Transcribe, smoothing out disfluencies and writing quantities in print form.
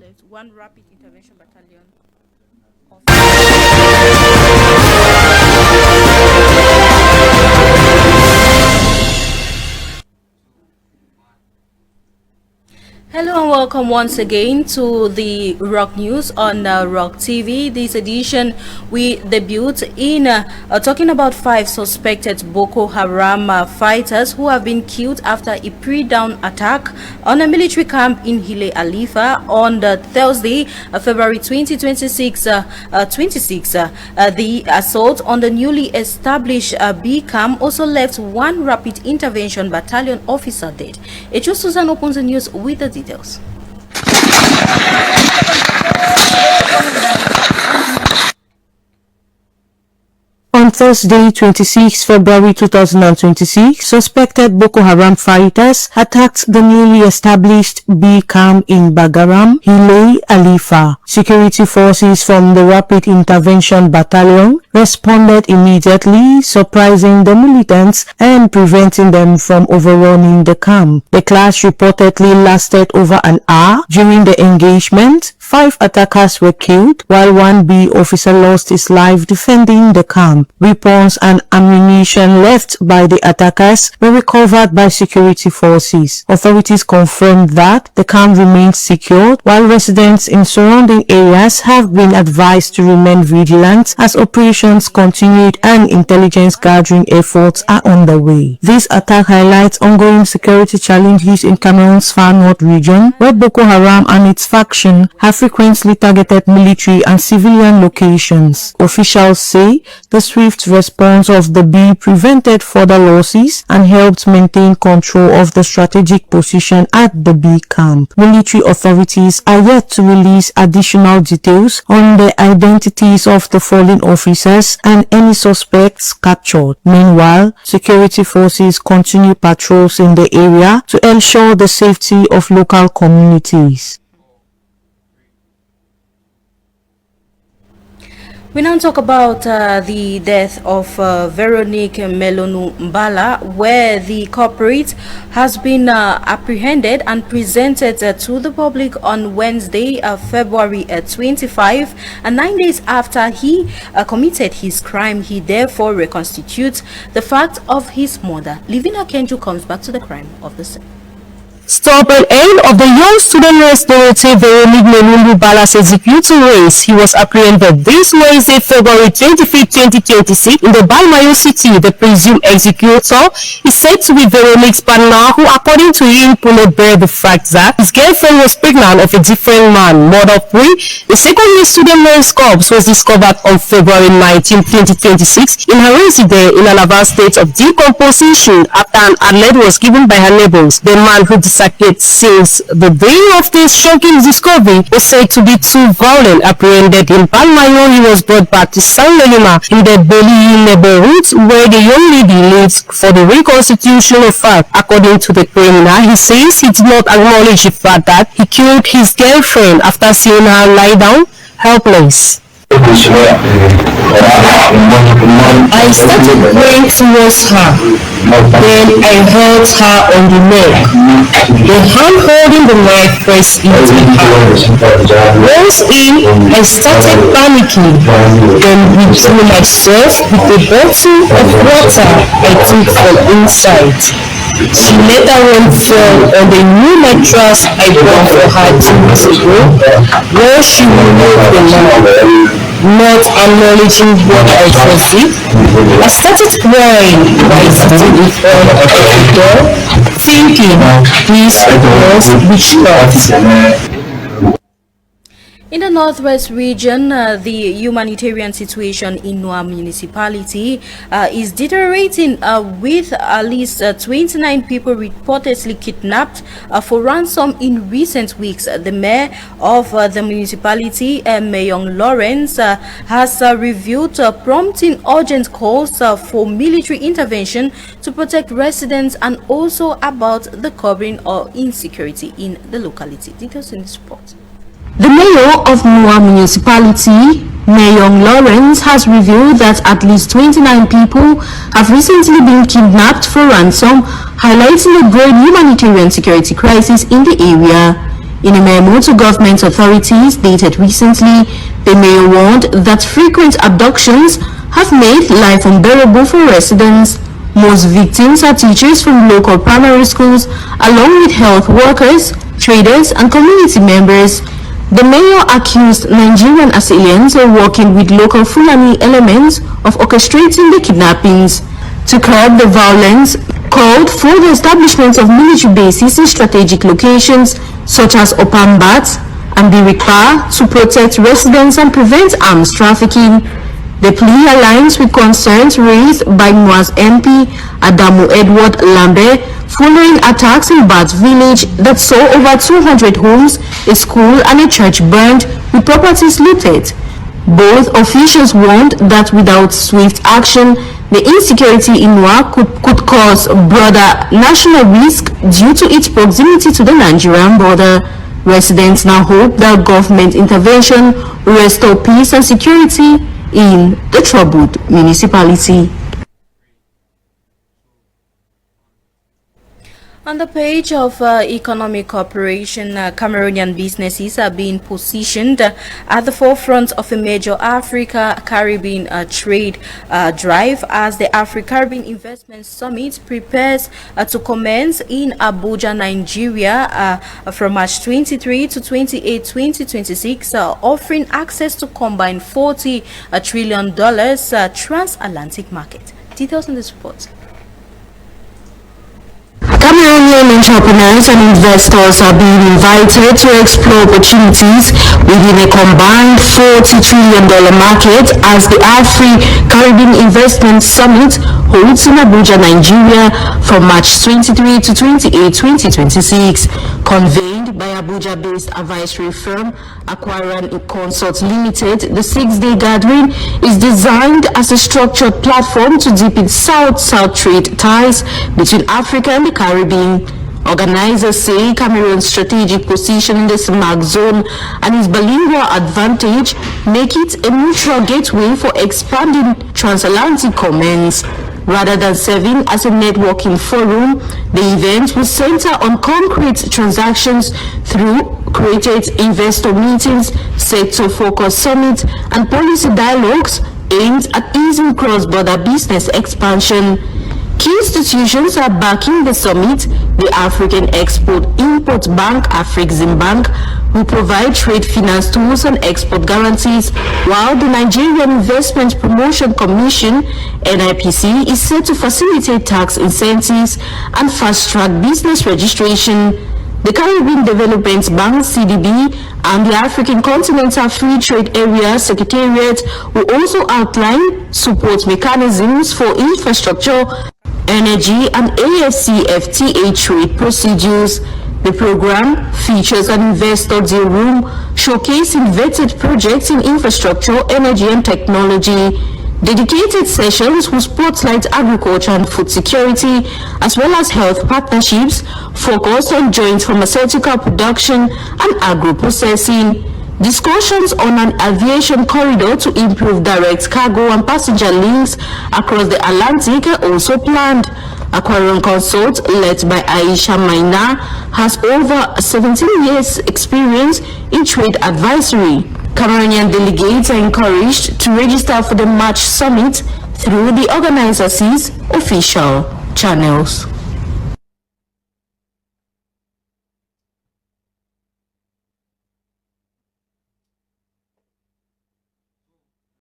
left one rapid intervention battalion of Hello and welcome once again to the Rock News on Rock TV. This edition we debut in talking about 5 suspected Boko Haram fighters who have been killed after a pre-dawn attack on a military camp in Hile Alifa on the Thursday, February 2026. The assault on the newly established B camp also left one rapid intervention battalion officer dead. Echo Susan opens the news with the details. On Thursday, 26 February 2026, suspected Boko Haram fighters attacked the newly established B camp in Bagaram, Hile Alifa. Security forces from the Rapid Intervention Battalion responded immediately, surprising the militants and preventing them from overrunning the camp. The clash reportedly lasted over an hour. During the engagement, 5 attackers were killed, while one B officer lost his life defending the camp. Weapons and ammunition left by the attackers were recovered by security forces. Authorities confirmed that the camp remains secured, while residents in surrounding areas have been advised to remain vigilant as operations continued and intelligence gathering efforts are underway. This attack highlights ongoing security challenges in Cameroon's far north region, where Boko Haram and its faction have frequently targeted military and civilian locations. Officials say the swift response of the B prevented further losses and helped maintain control of the strategic position at the B camp. Military authorities are yet to release additional details on the identities of the fallen officers and any suspects captured. Meanwhile, security forces continue patrols in the area to ensure the safety of local communities. We now talk about the death of Veronique Melonu Mbala, where the culprit has been apprehended and presented to the public on Wednesday, February 25, and 9 days after he committed his crime. He therefore reconstitutes the fact of his murder. Livina Kenju comes back to the crime of the same. Stop and end of the young student nurse Veronique Melonu Mbala's execution race. He was apprehended this Wednesday, February 25, 2026 in the Balmayo city. The presumed executor is said to be Veronique's partner, who according to him could not bear the fact that his girlfriend was pregnant of a different man. Murder of three. The second year student nurse corpse was discovered on February 19, 2026 in her residence in an advanced state of decomposition after an alert was given by her neighbors. The man who disappeared since the day of this shocking discovery was said to be too violent. Apprehended in Balmayo, he was brought back to San Lelima in the Beli neighborhood where the young lady lives for the reconstitution of fact. According to the criminal, he says he did not acknowledge the fact that he killed his girlfriend after seeing her lie down helpless. I started praying towards her. Then I held her on the neck. The hand holding the knife pressed into her. Once in, I started panicking. Then withdrew myself with a bottle of water I took from inside. She later went fell on the new mattress I bought for her 2 weeks ago, where she removed the knife. Not acknowledging what I did, I started crying while sitting in front of the door, thinking this was witchcraft. In the Northwest region, the humanitarian situation in Noa municipality is deteriorating with at least 29 people reportedly kidnapped for ransom in recent weeks. The mayor of the municipality, Mayong Lawrence, has reviewed prompting urgent calls for military intervention to protect residents and also about the curbing of insecurity in the locality. Details in this report. The mayor of Noa municipality, Mayong Lawrence, has revealed that at least 29 people have recently been kidnapped for ransom, highlighting the growing humanitarian security crisis in the area. In a memo to government authorities dated recently, the mayor warned that frequent abductions have made life unbearable for residents. Most victims are teachers from local primary schools, along with health workers, traders, and community members. The mayor accused Nigerian assailants of working with local Fulani elements of orchestrating the kidnappings. To curb the violence, called for the establishment of military bases in strategic locations such as Opambat and Birikpa to protect residents and prevent arms trafficking. The plea aligns with concerns raised by Muaz MP Adamu Edward Lambe following attacks in Bat village that saw over 200 homes, a school and a church burned with properties looted. Both officials warned that without swift action, the insecurity in NWA could cause broader national risk due to its proximity to the Nigerian border. Residents now hope that government intervention will restore peace and security in the troubled municipality. On the page of economic cooperation, Cameroonian businesses are being positioned at the forefront of a major Africa-Caribbean trade drive as the Africa-Caribbean Investment Summit prepares to commence in Abuja, Nigeria from March 23 to 28, 2026, offering access to combined $40 trillion transatlantic market. Details in this report. Cameroonian entrepreneurs and investors are being invited to explore opportunities within a combined $40 trillion market as the Afri-Caribbean Investment Summit holds in Abuja, Nigeria from March 23 to 28, 2026. Convened by Abuja-based advisory firm Aquarian Consult Limited, the 6-day gathering is designed as a structured platform to deepen South-South trade ties between Africa and the Caribbean. Organizers say Cameroon's strategic position in the SMAC zone and its bilingual advantage make it a mutual gateway for expanding transatlantic commerce. Rather than serving as a networking forum, the event will center on concrete transactions through created investor meetings, sector-focused summits, and policy dialogues aimed at easing cross-border business expansion. Key institutions are backing the summit. The African Export-Import Bank, Afreximbank, will provide trade finance tools and export guarantees, while the Nigerian Investment Promotion Commission, NIPC, is set to facilitate tax incentives and fast-track business registration. The Caribbean Development Bank, CDB, and the African Continental Free Trade Area Secretariat will also outline support mechanisms for infrastructure, energy, and AFCFTA trade procedures. The program features an investor deal room showcasing vetted projects in infrastructure, energy, and technology. Dedicated sessions will spotlight agriculture and food security, as well as health partnerships focused on joint pharmaceutical production and agro-processing. Discussions on an aviation corridor to improve direct cargo and passenger links across the Atlantic are also planned. Aquarian Consult, led by Aisha Maina, has over 17 years experience in trade advisory. Cameroonian delegates are encouraged to register for the March Summit through the organizer's official channels.